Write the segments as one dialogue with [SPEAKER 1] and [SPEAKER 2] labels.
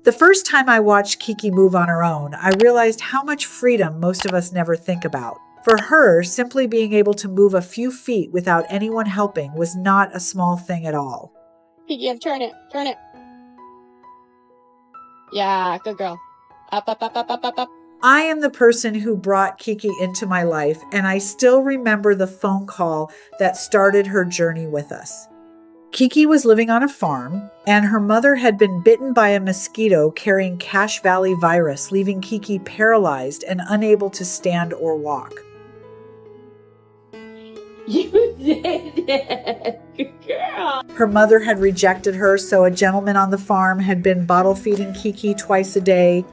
[SPEAKER 1] The first time I watched Kiki move on her own, I realized how much freedom most of us never think about. For her, simply being able to move a few feet without anyone helping was not a small thing at all.
[SPEAKER 2] Kiki, you have to turn it. Turn it. Yeah, good girl. Up, up, up, up, up, up, up.
[SPEAKER 1] I am the person who brought Kiki into my life, and I still remember the phone call that started her journey with us. Kiki was living on a farm, and her mother had been bitten by a mosquito carrying Cache Valley virus, leaving Kiki paralyzed and unable to stand or walk.
[SPEAKER 2] You did it, good girl.
[SPEAKER 1] Her mother had rejected her, so a gentleman on the farm had been bottle feeding Kiki twice a day.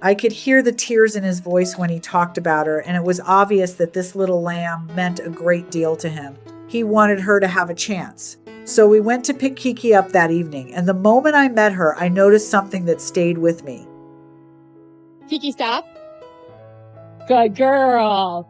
[SPEAKER 1] I could hear the tears in his voice when he talked about her, and it was obvious that this little lamb meant a great deal to him. He wanted her to have a chance. So we went to pick Kiki up that evening, and the moment I met her, I noticed something that stayed with me.
[SPEAKER 2] Kiki, stop. Good girl.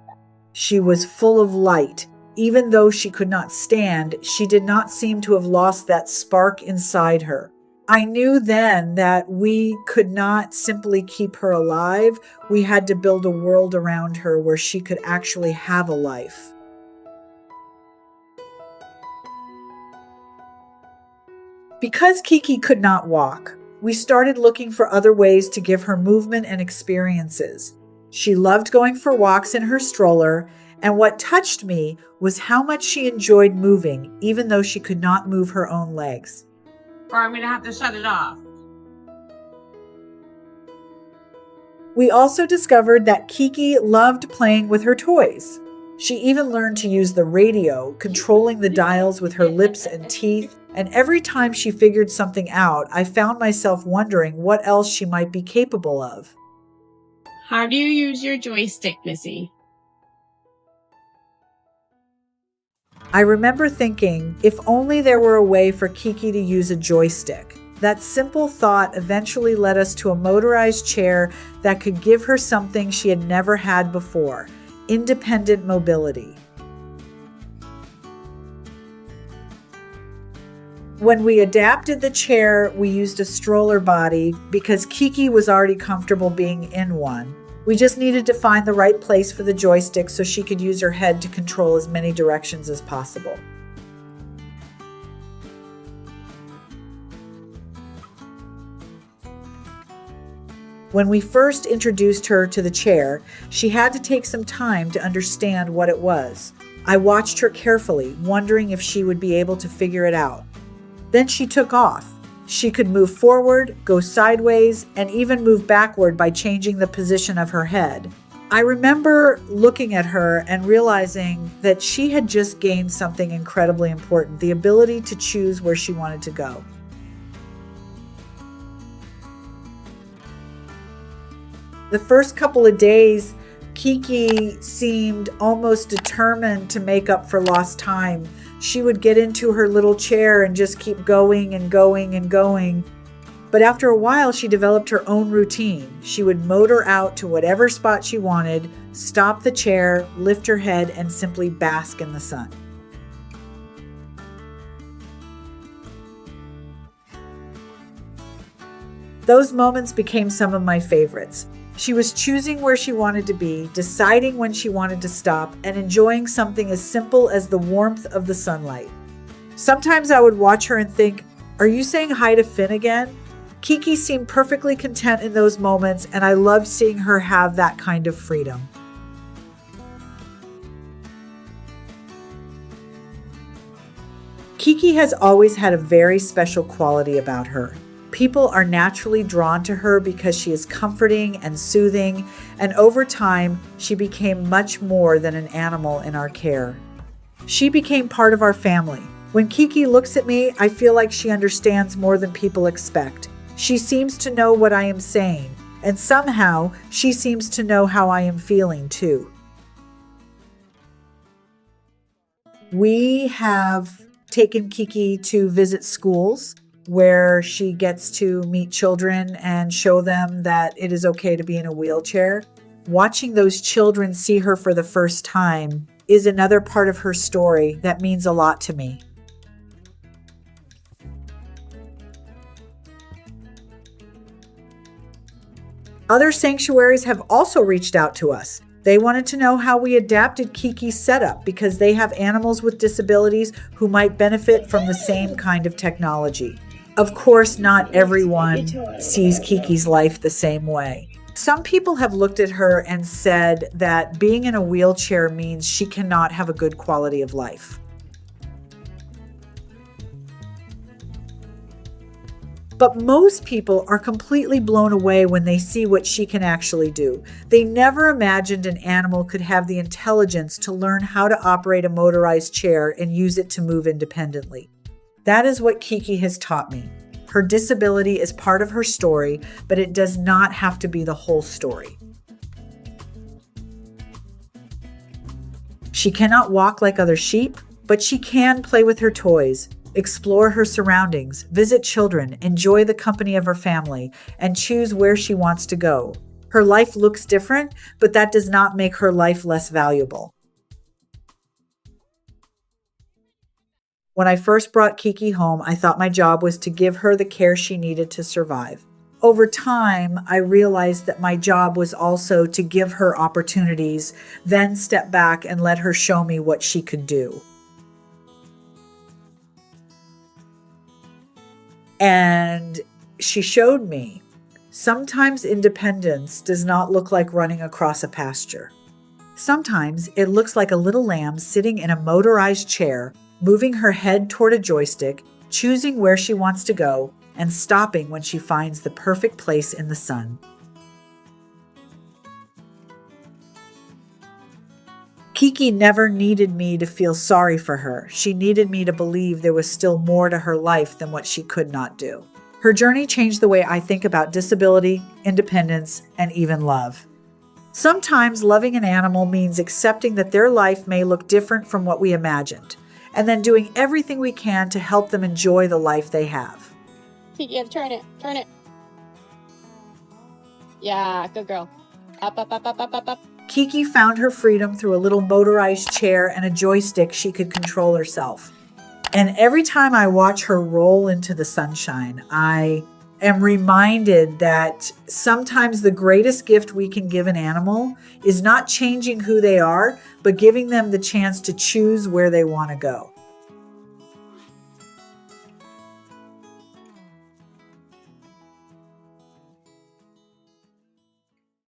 [SPEAKER 1] She was full of light. Even though she could not stand, she did not seem to have lost that spark inside her. I knew then that we could not simply keep her alive. We had to build a world around her where she could actually have a life. Because Kiki could not walk, we started looking for other ways to give her movement and experiences. She loved going for walks in her stroller, and what touched me was how much she enjoyed moving, even though she could not move her own legs.
[SPEAKER 2] Or I'm going to have to shut it off.
[SPEAKER 1] We also discovered that Kiki loved playing with her toys. She even learned to use the radio, controlling the dials with her lips and teeth, and every time she figured something out, I found myself wondering what else she might be capable of.
[SPEAKER 2] How do you use your joystick, Missy?
[SPEAKER 1] I remember thinking, if only there were a way for Kiki to use a joystick. That simple thought eventually led us to a motorized chair that could give her something she had never had before: independent mobility. When we adapted the chair, we used a stroller body because Kiki was already comfortable being in one. We just needed to find the right place for the joystick so she could use her head to control as many directions as possible. When we first introduced her to the chair, she had to take some time to understand what it was. I watched her carefully, wondering if she would be able to figure it out. Then she took off. She could move forward, go sideways, and even move backward by changing the position of her head. I remember looking at her and realizing that she had just gained something incredibly important: the ability to choose where she wanted to go. The first couple of days, Kiki seemed almost determined to make up for lost time. She would get into her little chair and just keep going and going and going. But after a while, she developed her own routine. She would motor out to whatever spot she wanted, stop the chair, lift her head, and simply bask in the sun. Those moments became some of my favorites. She was choosing where she wanted to be, deciding when she wanted to stop, and enjoying something as simple as the warmth of the sunlight. Sometimes I would watch her and think, "Are you saying hi to Finn again?" Kiki seemed perfectly content in those moments, and I loved seeing her have that kind of freedom. Kiki has always had a very special quality about her. People are naturally drawn to her because she is comforting and soothing, and over time, she became much more than an animal in our care. She became part of our family. When Kiki looks at me, I feel like she understands more than people expect. She seems to know what I am saying, and somehow she seems to know how I am feeling too. We have taken Kiki to visit schools where she gets to meet children and show them that it is okay to be in a wheelchair. Watching those children see her for the first time is another part of her story that means a lot to me. Other sanctuaries have also reached out to us. They wanted to know how we adapted Kiki's setup because they have animals with disabilities who might benefit from the same kind of technology. Of course, not everyone sees Kiki's life the same way. Some people have looked at her and said that being in a wheelchair means she cannot have a good quality of life. But most people are completely blown away when they see what she can actually do. They never imagined an animal could have the intelligence to learn how to operate a motorized chair and use it to move independently. That is what Kiki has taught me. Her disability is part of her story, but it does not have to be the whole story. She cannot walk like other sheep, but she can play with her toys, explore her surroundings, visit children, enjoy the company of her family, and choose where she wants to go. Her life looks different, but that does not make her life less valuable. When I first brought Kiki home, I thought my job was to give her the care she needed to survive. Over time, I realized that my job was also to give her opportunities, then step back and let her show me what she could do. And she showed me sometimes independence does not look like running across a pasture. Sometimes it looks like a little lamb sitting in a motorized chair, moving her head toward a joystick, choosing where she wants to go, and stopping when she finds the perfect place in the sun. Kiki never needed me to feel sorry for her. She needed me to believe there was still more to her life than what she could not do. Her journey changed the way I think about disability, independence, and even love. Sometimes loving an animal means accepting that their life may look different from what we imagined, and then doing everything we can to help them enjoy the life they have.
[SPEAKER 2] Yeah, turn it. Turn it. Yeah, good girl. Up, up, up, up, up, up, up.
[SPEAKER 1] Kiki found her freedom through a little motorized chair and a joystick she could control herself. And every time I watch her roll into the sunshine, I am reminded that sometimes the greatest gift we can give an animal is not changing who they are, but giving them the chance to choose where they want to go.